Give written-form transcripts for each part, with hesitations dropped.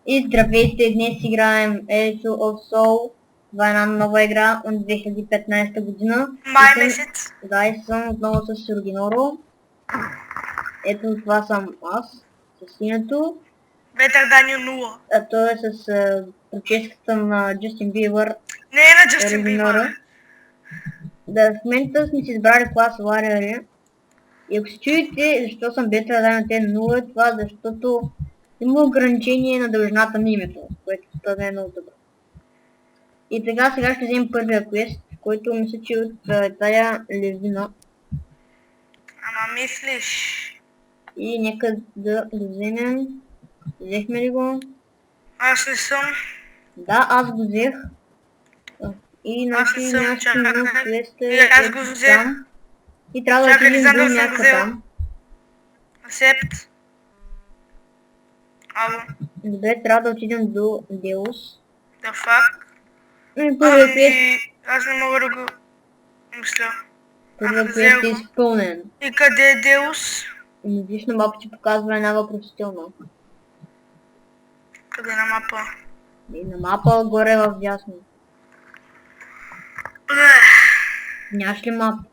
И здравейте, днес играем Age of Soul. Това е една нова игра от 2015 година. Май месец. Да, и съм отново с Сюргиноро. Ето това съм аз, с синято. Ветър Данио 0. А той е с прическата на Джастин Бибър. Не е на Джастин Сюргиноро. Бибър. Да, в момента сме си избрали клас Warrior. И ако се чуете защо съм Ветър Данио 0, е това защото има ограничение на дължината на името, което не е много добро. И сега ще вземем първия квест, който мисля, че от тая Левина. Ама мислиш. И нека да го вземем. Взехме ли го? Аз не съм. Да, аз го взех. И Аз не съм, място на чакай. квеста И аз го ето взех. там. И трябва да Чакай, отидем Лизандър до съм го някакъв взел. там. Акцепт. Ало. Добре, трябва да отидем до Деус. The fuck? И първият квест, Аз не мога да го мисля. първият взел квест е го. изпълнен. И къде е Деус? И виж на мапа, че показва една въпросителна. Къде на мапа? И на мапа горе в дясно. Бле. Нямаш ли мапа?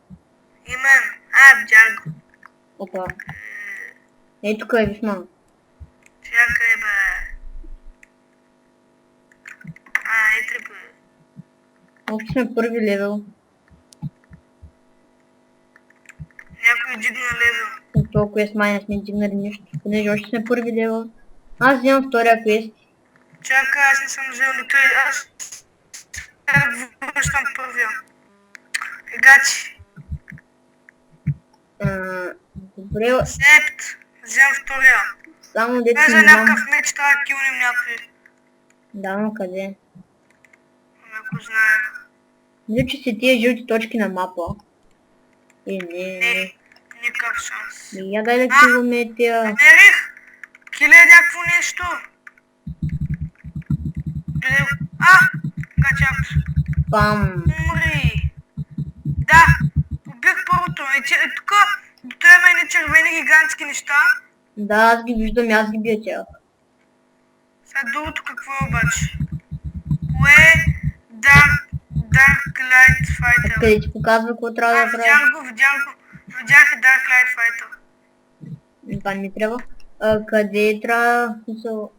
Имен. Видях го. Опа. Ей, тук е, виж ма. Чакай бе. Ето бе. Още сме първи левел. Някой дигна левел. От този квест май не сме дигнали нищо, понеже още сме първи левел. Аз вземам втория квест. Чакай, аз не съм взел нито аз връщам първия. Гачи. Добре, Септ. Вземам втория. само дето За не знам. някакъв меч трябва да килнем някой. Да, но къде? Ако знае. Мисля, че са тия жълти точки на мапа. Не. Никакъв шанс. Я дай да килваме тия. Намерих! Киле някакво нещо. Гачак. Пам. Умри. Да, убих първото. Тук до това има едни червени гигантски неща. Да, аз ги виждам, аз ги бия тях. Сега другото какво е обаче? Кое е Dark Light Fighter? Къде ти показва какво трябва да правя? Видях и Dark Light Fighter. Това не ми трябва. Къде трябва, смисъл,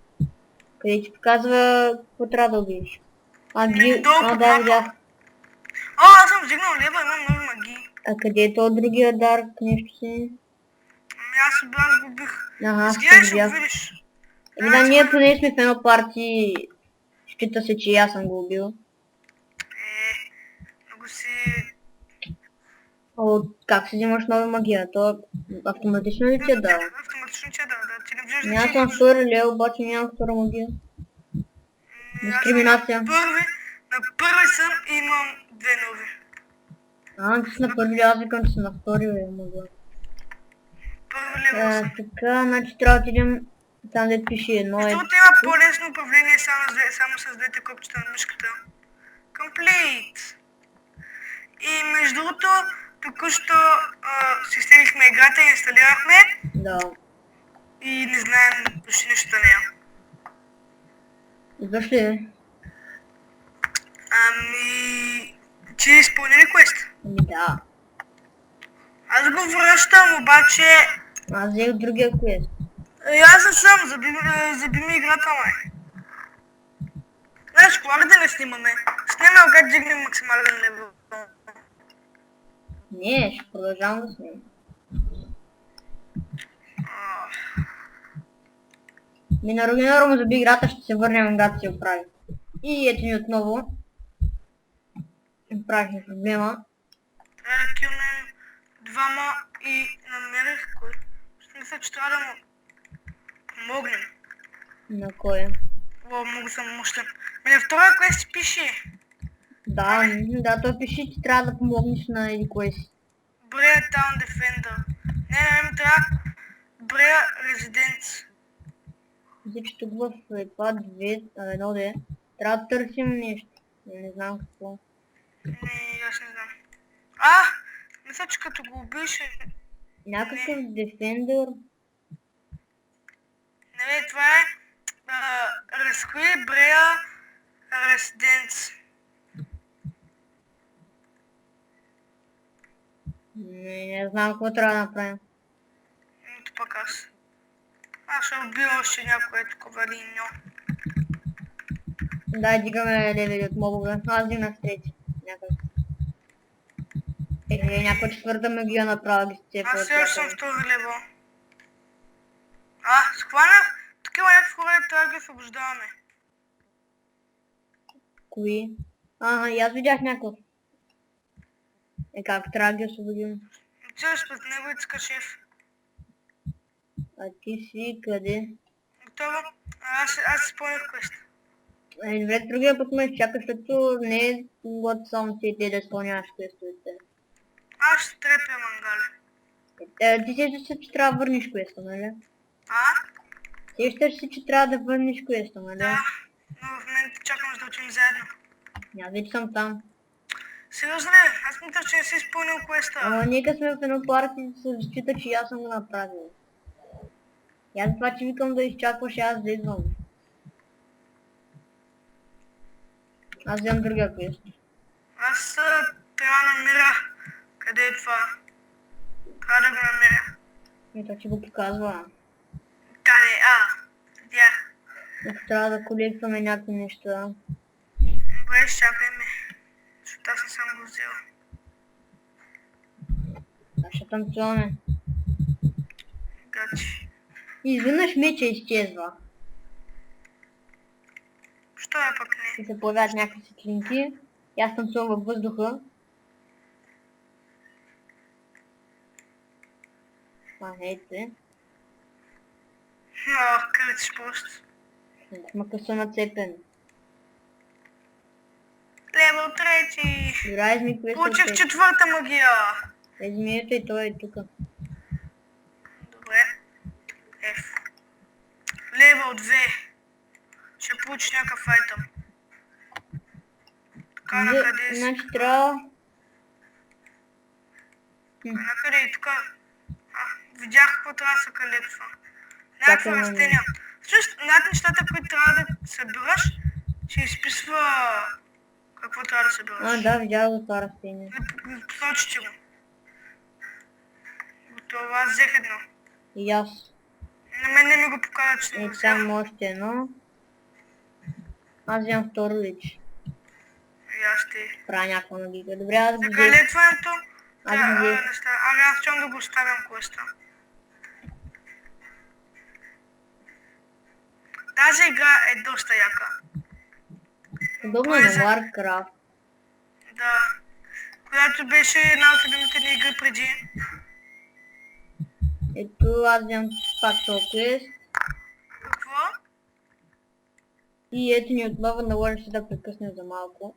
къде ти показва какво трябва да убиеш? Да, видях. Аз съм вдигнал лева, имам нови магии. А къде е то другия дарк нещо си? Аз го убих. Ага, Сгледай, ще ще видях. го видиш. Да, ние поне сме в едно парти. Счита се, че и аз съм го убил. Много си... Как си взимаш нова магия? То автоматично ли ти е дава? Автоматично ти е дава, да. Ти не виждаш Аз съм втори лев, обаче нямам втора магия. Дискриминация. На първи съм и имам две нови. Ти си на първи лев, аз викам, че си на втори лев магия. Първи лев съм. Така, значи трябва да отидем там, дето пише едно. Защото има по-лесно управление само с двете копчета на мишката. Complete! И между другото, току-що си стелихме играта и инсталирахме. Да. И не знаем почти нищо за нея. Идваш ли? Че изпълни ли квест? Да. Аз го връщам, обаче... Аз взех другия квест. Аз не съм, заби ми играта, май. Знаеш, колак да не снимаме. Снимаме, когато дигнем максимален левел. Не, ще продължавам да снимам. На Рогинора му заби играта, ще се върнем, когато се оправи. И ето ни отново. Правихме проблема. Трябва да килнем двама и намерих кой. Ще мисля, че трябва да му помогнем. На кой? Много съм мощен. На втория квест пише. Да, той пише, че трябва да помогнеш на еди кой си. Брея Town Defender. Не, ми трябва Брея Residence. Мисля, че тук в това едно де, трябва да търсим нещо. Не знам какво. Не, аз не знам. Мисля, че като го убиеш... Някакъв Defender. Не, това е С кои Брея Резиденц? Не знам какво трябва да направим. Ето пък аз. Аз ще убия още някое такова линьо. Да, дигаме левели от мобове. Аз дигнах трети. Някак. Някаква четвърта магия направа ги сцепа. Аз все още съм втори лево. Схванах. Такива някакви хора трябва да ги освобождаваме. Кои? И аз видях някакъв. Как трябва да ги освободим? Отиваш пред него и цъка шеф. А ти си къде? Готово? Аз изпълних квест. Добре, другия път ме изчакаш, защото не е от само ти да изпълняваш квестовете. Аз ще трепя мангали. Ти сещаш се, че трябва да върнеш квеста, нали? А? Сещаш се, че трябва да върнеш квеста, нали? Да. Но в момента чакам да учим заедно. Аз вече съм там. Сериозно ли? Аз мисля, че не си изпълнил квеста. Ама нека сме в едно парти и се счита, че аз съм го направил. И аз това, че викам да изчакваш, аз да идвам. Аз вземам другия квест. Аз трябва да намеря. Къде е това? Трябва да го намеря. Ето, че го показва. Къде? Видях. Ако трябва да колектваме някакви неща. Добре, изчакай ме. Защото аз не съм го взел. Аз ще танцуваме. Гачи. И изведнъж меча изчезва. Що е пък не? И се появяват някакви светлинки. И аз танцувам във въздуха. Ейте. Кръциш просто. Мака са нацепен. Левел 3. Добре, изми квеста. Получих четвърта магия. Изми ето и той е тука. Добре. F. Левел 2. Ще получиш някакъв айтъм. Така, накъде си? Значи трябва... Накъде и тук? Видях какво трябва да се калепва. Чакай, Някаква растения. Всъщност, над нещата, които трябва да събираш, ще изписва какво трябва да събираш. Да, видях го това растение. Посочи го. Готово, аз взех едно. И аз. На мен не ми го показва, че съм го взел. Там още едно. Аз вземам второ вече. И аз ще. Правя някаква магика. Добре, аз го За взех. калепването, Аз го взех. аз чувам да го оставям квеста. Тази игра е доста яка. Подобно на Warcraft. Да. Която беше една от любимите ни игри преди. Ето аз вземам пак този квест. Какво? И ето ни отново наложи се да прекъснем за малко.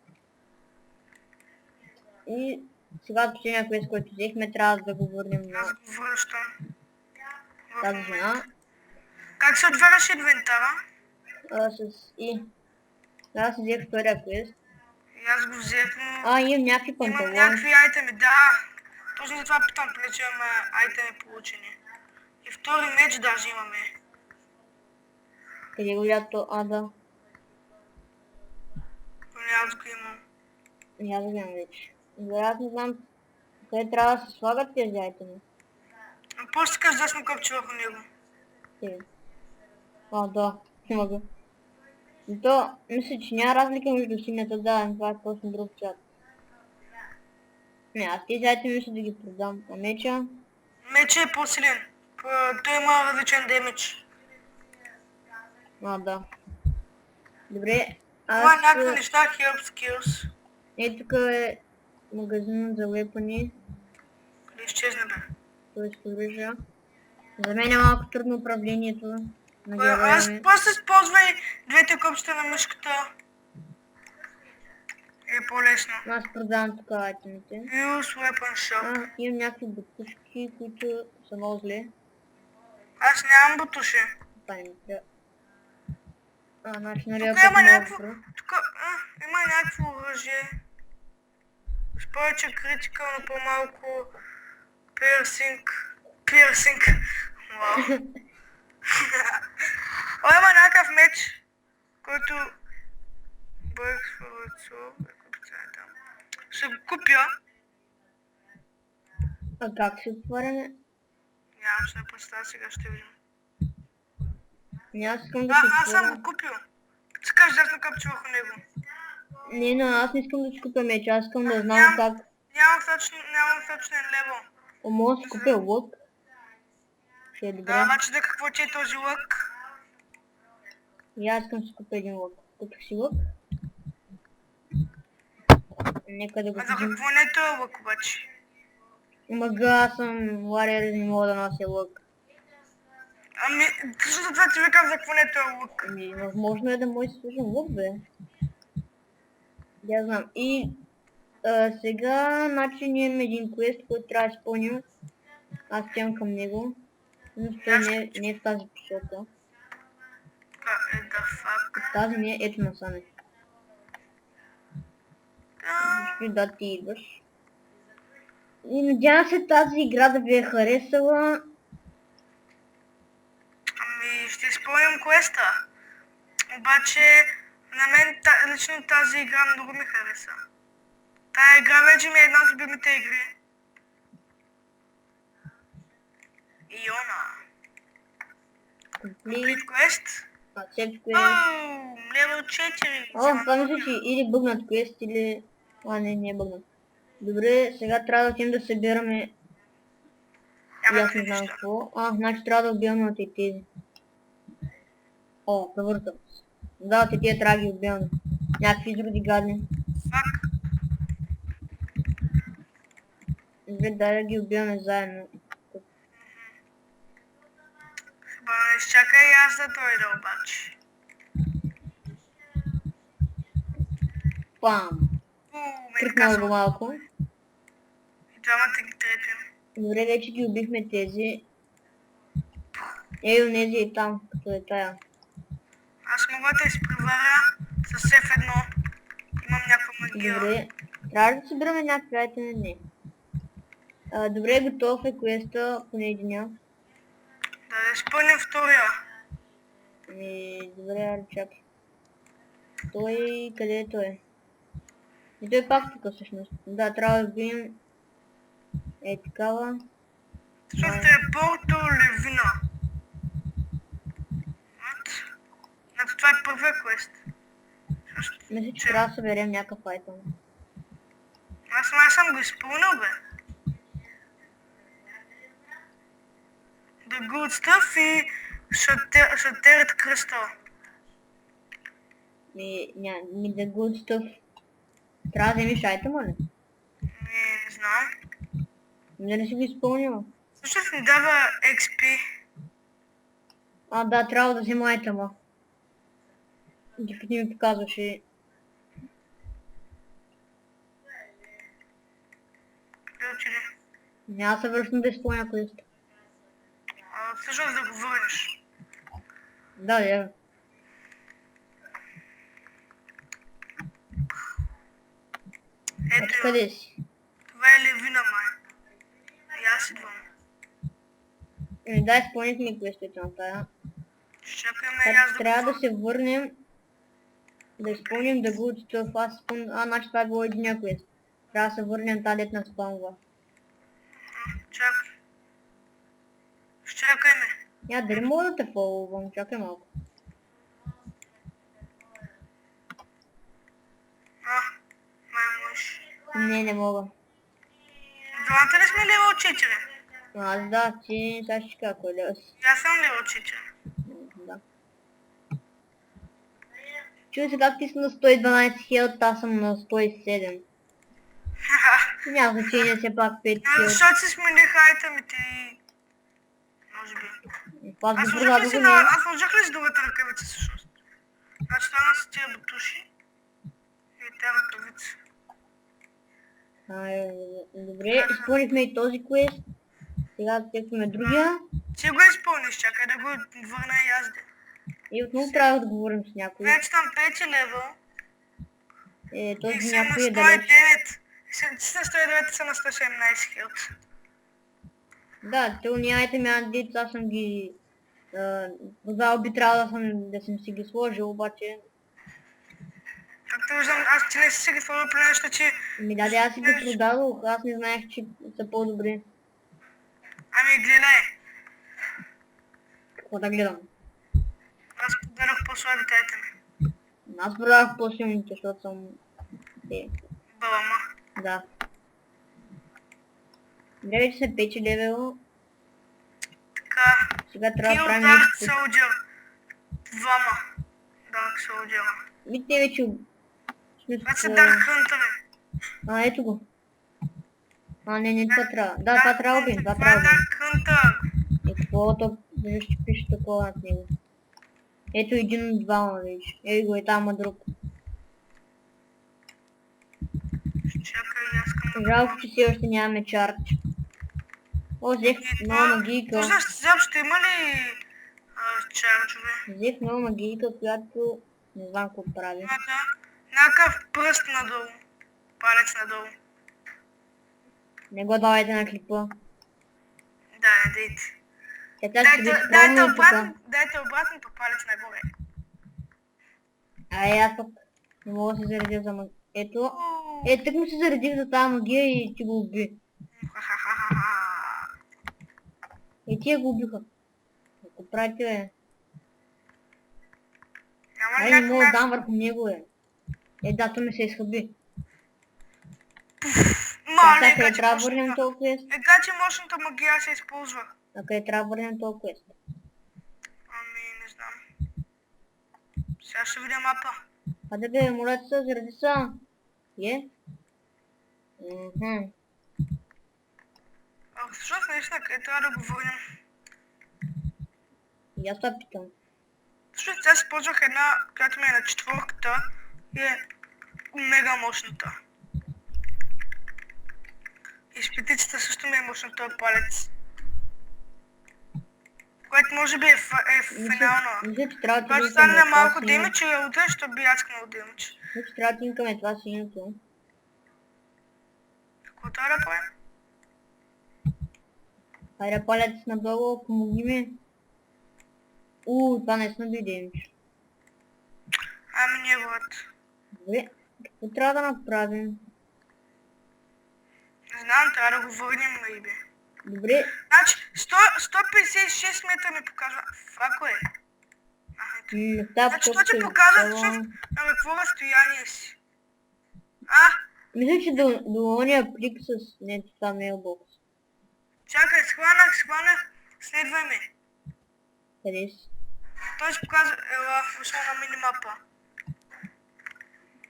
И сега последния квест, който взехме, трябва да го върнем на Аз го връщам. тази жена. Как се отваряш инвентара? С И. Аз взех втория квест. И аз го взех, но Имам някакви имам панталони. някакви айтеми, да. Точно за това питам, че имаме айтеми получени. И втори меч даже имаме. Къде го лято? Да. Поне аз го имам. И аз го имам вече. Добре, аз не знам къде трябва да се слагат тези айтеми. Просто кажеш дясно копче върху него. Да, има го. И то, мисля, че няма разлика между синята, да, това е просто друг чат. Не, аз тези айтеми мисля да ги продам. А меча? Мече е по-силен. Той има различен демидж. Да. Добре, Това някакви неща, help skills. тук е магазин за вепани. Къде изчезна бе? Той се оръжа. За мен е малко трудно управлението на Аз героя ми. просто използвай двете копчета на мишката. Е по-лесно. Аз продавам тук айтемите. Use weapon shop. Имам някакви бутушки, които са много зле. Аз нямам бутуши. Това не ми трябва. Значи Тук нария има път някакво... много. Тук има някакво оръжие. С повече критика, но по-малко... Пирсинг. Вау. Има някакъв меч, който ще го купя. А как се отваряме? Нямам се да представя, сега ще видим. Аз искам да се Аз съм отворя. го купил. Като се кажеш дясно капче върху него. Не, но аз не искам да си купя меч, аз искам да знам как. Нямам точен левел. Мога да си купя лък. Ще е добре. Да, обаче да какво че е този лък? И аз искам да си купя един лък. Купих си лък. Нека да го А за видим. какво не е този лък обаче? Мага, аз съм варяр и не мога да нося лък. Ами, защото това ти викам за какво не е този лък. Ами, възможно е да може да си служим лък, бе. Я знам. И сега, значи, ние имаме един квест, който трябва да изпълним. Аз тям към него. Но той не е в тази посока. Е, да, фак. Тази не е, ето насаме. Да, ти идваш. И надявам се тази игра да ви е харесала. Ами, ще изпълним квеста. Обаче, на мен лично тази игра много ми хареса. Тая игра вече ми е една от любимите игри. Иона. Complete quest. Accept quest. Оу, левел 4. О, това мисля, че или бъгнат квест, или... А, не е бъгнат. Добре, сега трябва да отидем да събираме... И аз не знам какво. Значи трябва да убиваме от тези. О, превъртам се. Да, от тия трябва да ги убиваме. Някакви други гадни. Фак. Добре, дай да ги убиваме заедно. Изчакай аз да дойда обаче. Пам! Тръкнал го малко. И двамата ги трепим. Добре, вече ги убихме тези. Ей, онези и там, като е тая. Аз мога да изпреваря с F1. Имам някаква магия. Добре, трябва да събираме някакви айтеми, не. Добре, готов е квеста, поне единия. Да изпълним втория. Добре, чакай. Той, къде е той? И той пак тук всъщност. Да, трябва да видим. Е такава. Защото е Порто Левина. Ето това е първия квест. Мисля, че трябва да съберем някакъв айтем. Аз съм го изпълнил, бе. The Good Stuff и Shattered Crystal. The Good Stuff. Трябва да вземеш айтема, ли? Не знам. Дали си го изпълнила? Всъщност ми дава XP. Да, трябва да взема айтема. Докато ми показваше. Къде отиде? Няма се връщам да изпълня квеста. Всъщност да го върнеш. Да. Ето, къде си? това е Левина, май. И аз идвам. Да, изпълнихме квестите на тая. Чакаме аз да трябва да се върнем. Да изпълним The Good Stuff. Значи това е било единия квест. Трябва да се върнем тази дет на спамва. Чакай. Чакай ме. Дали мога да те фолвам? Чакай малко. Май можеш. Не мога. Двамата ли сме левел 4? Да, ти сега ще кажа кой лева си. Аз съм левел 4. Да. Чуй се как ти си на 112 хелт, аз съм на 107. Няма значение, все пак 5 хелт. Защото си смених айтемите и... Може би. Аз сложих ли с другата ръкавица всъщност? Значи това са тия бутуши. И тя ръкавица. Добре, изпълнихме и този квест. Сега текваме другия. Ти го изпълниш, чакай да го върна и аз. И отново трябва да говорим с някой. Вече там 5 левел. Този някой е далеч. Ти са 109 са на 117 хилт. Да, те уняйте ми андит, аз съм ги... би трябвало да съм си ги сложил, обаче Както виждам, аз ти не си ги твърдо при нещо, че... Ми даде, аз си ги продадох, аз не знаех, че са по-добри. Ами гледай, Какво да гледам? аз подадох по-слабите айтеми. Аз продавах по-силните, защото съм... Балама. Да. Добре, вече се 5 левел. Така. Сега трябва да Kill правим Dark нещо. Soldier. Двама. Dark Soldier. Ми те вече... Това са Dark Hunter. Ето го. Не, това трябва. Да, това трябва да убим, това Това е трябва да убим. Dark Hunter. И каквото, защо пише такова над него. Ето един от двама вече. Ей го, е там друг. Чакай, аз искам... Жалко, че все още нямаме чардж. О, взех нова магийка. Всъщност, ще има ли чарджове? Взех нова магийка, която не знам какво прави. Да. Някакъв пръст надолу. Палец надолу. Не го давайте на клипа. Да, не дейте. Тя ще ви спомня и така. Дайте обратно по палец нагоре. Аз пък не мога да се заредя за магия. Ето. Тък му се заредих за тази магия и ти го уби. И тия го убиха. Ако правите, бе. Не мога да дам върху него, бе. Да, то ми се изхъби. Мале, къде трябва да върнем този квест? че мощната магия се използва. А къде трябва да върнем този квест? Ами, не знам. Сега ще видя мапа. Хайде бе, моля се, заради са. Всъщност наистина, къде трябва да го върнем? И аз това питам. Всъщност аз използвах една, която ми е на четвърката и е мега мощната. И шпитицата също ми е мощна този палец. Което може би е финална. Мисля, че трябва да Когато ти стане малко демидж и я удря, ще би аз искал демидж. Мисля, че трябва да тинкаме това синьото. Какво трябва да правим? Хайде палец надолу, помогни ми. Това не сме демидж. Ами не, брат. Добре, какво трябва да направим? Не знам, трябва да го върнем, maybe. Добре. Значи, 156 метра ми показва. Фако е. Значи, то ти показва всъщност на какво разстояние си. Мисля, че до ония плик с... Не, това мейлбокс. Чакай, схванах, следвай ме. Къде си? Той си показва, вършва на минимапа.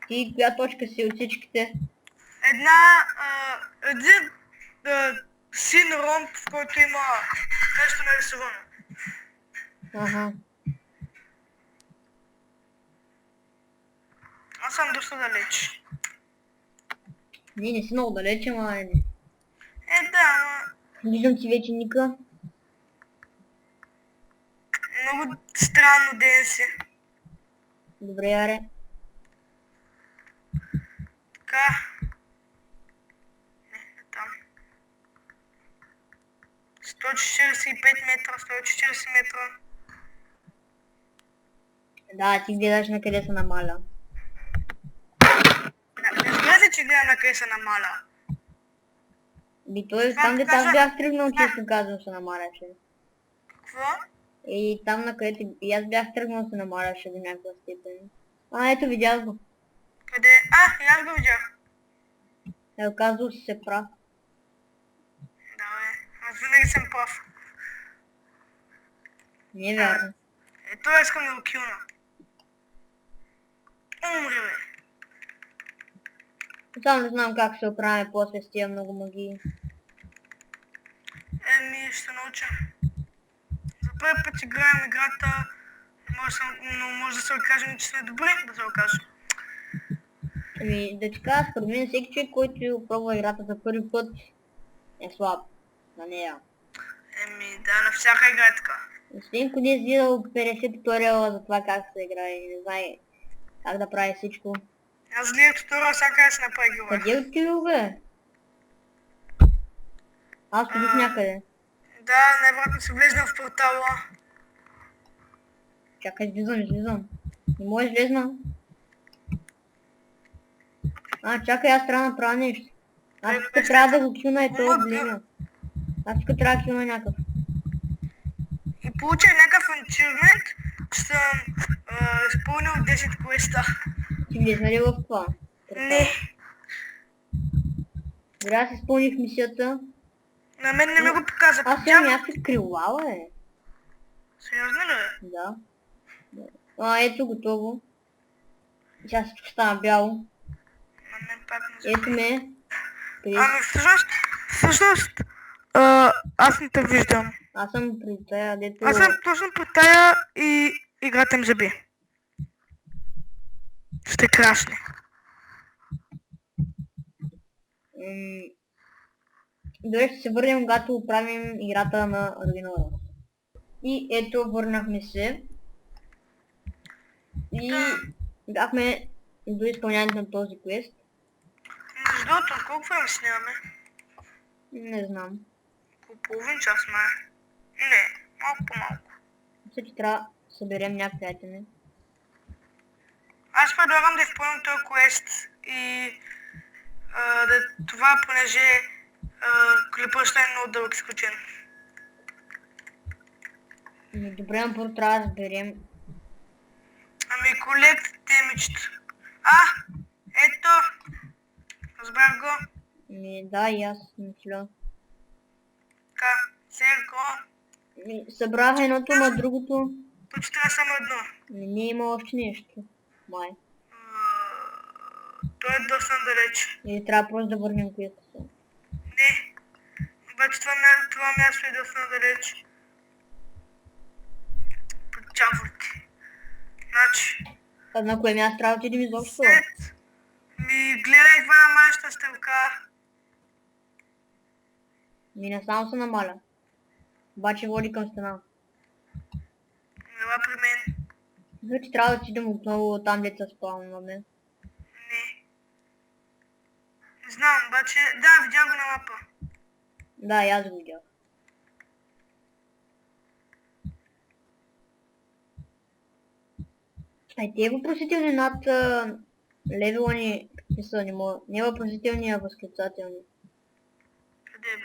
Ти коя точка си от всичките? Един син ромб, в който има нещо нарисувано. Ага. Аз съм доста далеч. Не си много далече, ама не. Да, ама... Виждам ти вече Ника. Много странно ден си. Добре, аре. Така. Не там. 145 метра, 140 метра. Да, ти гледаш на къде се намаля. Разбира се, че гледам на къде се намаля. Той там дето аз бях тръгнал, честно казвам, се намаляше. Какво? И там на където и аз бях тръгнал, се намаляше до някаква степен. Ето видях го. Къде? И аз го видях. Оказал си се прав. Да, бе. Аз винаги съм прав. Не е вярно. Ето искам да го килна. Умри, бе. Само не знам как се оправяме после с тия много магии. Ще науча. За първи път играем играта, но може да се окажем, че сме добри да се окажем. Да ти кажа, според мен всеки човек, който пробва играта за първи път е слаб на нея. Да, на всяка игра е така. Стенко не е изгледал 50 туториала за това как се играе и не знае как да прави всичко. Аз гледах туториал, всяка да се направи игра. Къде отидил, бе? Аз ходих някъде. Да, най-вероятно се влезна в портала. Чакай, излизам. Не можеш влезна. Чакай, аз трябва да направя нещо. Аз Е, тук трябва да го килна и то Помогна. големия. Аз тук трябва да килна някакъв. И получа някакъв achievement, че съм изпълнил 10 квеста. Ти влезна ли в това? Не, Добре, аз изпълних мисията. на мен не ми го показа. Аз имам някакви крила, бе. Сериозно ли? Да. Ето готово. Сега всичко стана бяло. На мен пак не Ето ме. Ами всъщност, аз не те виждам. Аз съм при тая, дето... Аз съм точно при тая и играта ми заби. Ще крашне. Добре, ще се върнем, когато оправим играта на оригинала. И ето, върнахме се. И бяхме до изпълнението на този квест. Между другото, колко време снимаме? Не знам. По половин час май. Не, малко по-малко. Мисля, че трябва да съберем някакви айтеми. Аз предлагам да изпълним този квест и това, понеже клипът ще е много дълъг изключен. Добре, но първо трябва да разберем. Ами колект темичето. Ето! Разбрах го. Да, и аз мисля. Така, сега Събрах едното, на другото. Тук трябва само едно. Не има още нещо. Май. Той е доста далеч. Или трябва просто да върнем квеста. Не. Обаче това място е доста далеч. Почавайте. Значи... На кое място трябва да отидем изобщо? Гледай това на нашата стрелка. Не само се намаля. Обаче води към стена. Ела при мен. Мисля, че трябва да отидем отново там, дето се спаваме. Не знам, обаче... Да, видях го на мапа. Да, и аз го видях. Тези въпросителни над левела ни, какви са, не въпросителни, а възклицателни. Къде бе?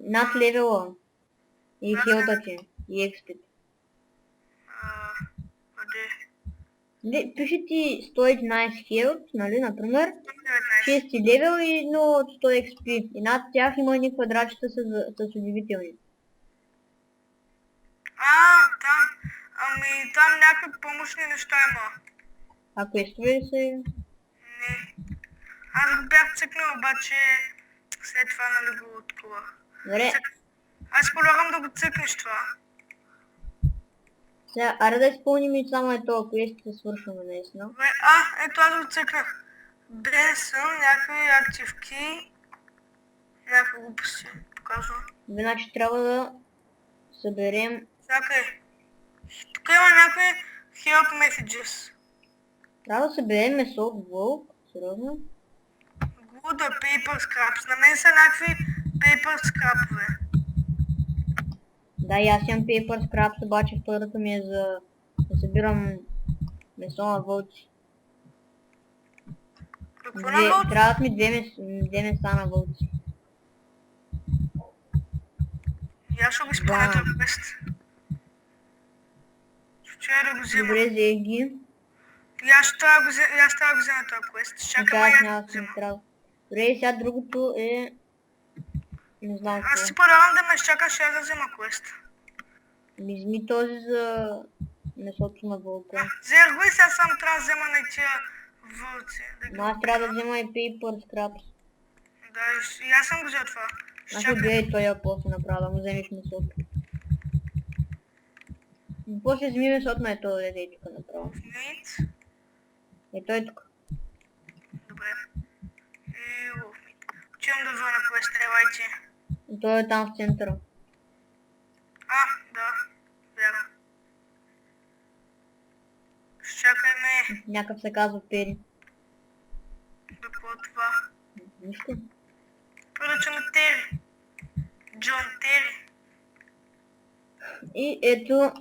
Над левела. И хелта ти, и експит. Къде? Пише ти 111 хелт, нали, например. 19. 6 левел и 1 от 100 XP. И над тях има ни квадратчета с удивителни. Там. Ами там някакви помощни неща има. А квестове ли са? Не. Аз го бях цъкнал, обаче след това нали го откувах. Добре. Аз предлагам да го цъкнеш това. Сега, аре да изпълним и само ето квест да свършваме наистина. Добре, ето аз го цъкнах. Без съм, някакви активки. Някакви глупости показвам. Значи трябва да съберем... Чакай. Тук има някакви help messages. Трябва да съберем месо от вълк, сериозно? Good paper scraps. На мен са някакви paper scraпове. Да, и аз имам paper scraps, обаче втората ми е за да събирам месо на вълци. Какво на вълци? Трябват ми две места на вълци. И аз ще го изпълня този квест. Ще да го взема. Добре, взех ги. И аз трябва да го взема този квест. Чакай, Аз аз няма да го да ми взема. трябва. Добре, сега другото е... Не знам Аз какво. си предлагам да ме изчакаш, аз да взема квест. Ми вземи този за месото на вълка. Взех го и сега сам трябва да взема на тия вълци. Но аз трябва да взема и paper scraps. Да, и аз съм го взел това. Аз Чакай. отгледай той после направо да му вземеш месото. После вземи месото на ето дете и тук направо. Мейт. Ето е тук. Добре. Отивам да взема на квест, елайте. И той е там в центъра. Да. Вярно. Чакай ме. Някакъв се казва Пери. Какво е това? Нищо. Прилича на Тери. Джон Тери. И ето,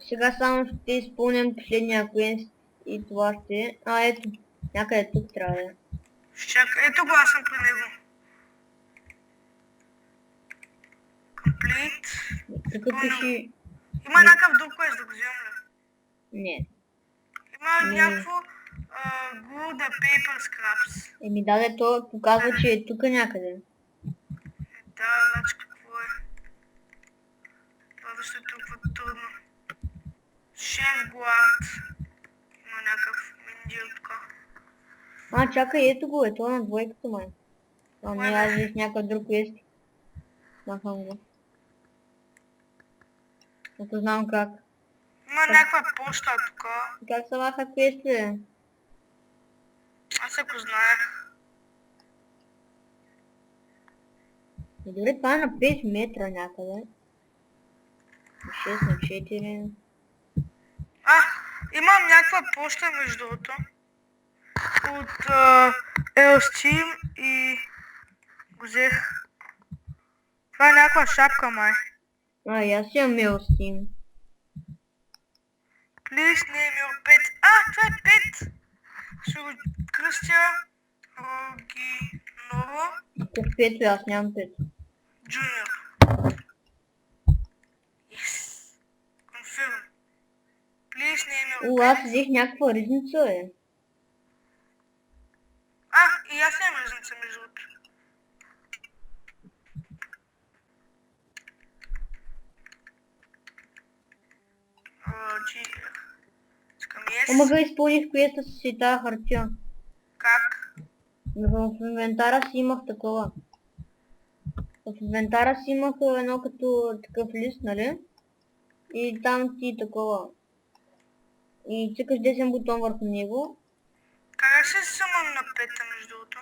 сега само ще изпълням последния квест и това ще... ето, някъде тук трябва да е. Чакай, ето го, аз съм при него. Complete. Тук пише... Има някакъв друг quest, да го вземем ли? Не. Има някакво glue the paper scraps. Еми даде, то показва, че е тук някъде. Да, значи какво е? Това защо е толкова трудно. Шеф глад. Има някакъв миндил така. Чакай, ето го, ето на двойката май. Не, аз взех някакъв друг квест. Махам го. Ако знам как. Има някаква почта тук. Как се маха квестове? Аз ако знаех. Добре, това е на 5 метра някъде. 6 на 4. Имам някаква почта между другото. От Steam и го взех. Това е някаква шапка май. И аз имам mail Steam. Please name your pet. Това е пет! Ще го кръстя Рогиново Тук 5, аз нямам 5. Junior. Yes. Confirm. Please name your pet. Аз взех някаква ризница, бе. И аз нямам разница между другото. Искам yes. Омага изпълних квеста с тази хартия. Как? В инвентара си имах такова. В инвентара си имах едно като такъв лист, нали? И там ти такова. И цъкаш десен бутон върху него. Как се самам на пета между другото?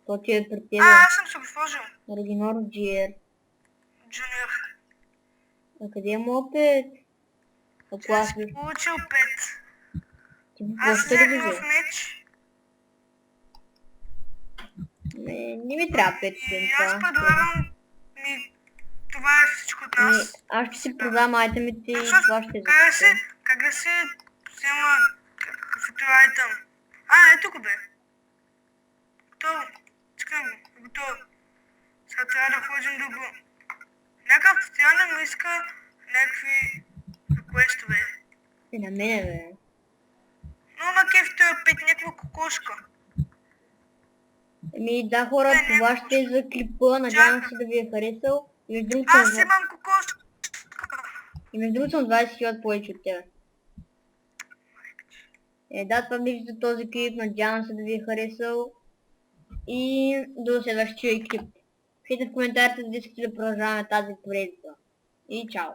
То ти е пред тебе. Аз съм се го сложил. Оригинал GR. Junior. А къде е моят пет? Ако аз ви... Получил 5. Ти Аз въобще ли взех го нов взе? меч. Не ми трябва 5 И аз предлагам това е всичко от нас. Аз ще си продам айтемите и това ще Как да се взема какъвто айтем? Ето го бе. Готово. Чакай го. Готово. Сега трябва да ходим да го... Някакъв постоянно ми иска някакви квестове. На мене, бе. Но на кефто е пет някаква кокошка. Да, хора, това ще е за клипа. Надявам се да ви е харесал. И между другото Аз имам кокошка. съм 20 000 повече от тебе. Да, това беше за този клип. Надявам се да ви е харесал. И до следващия клип. Пишете в коментарите, да искате да продължаваме тази поредица. И чао!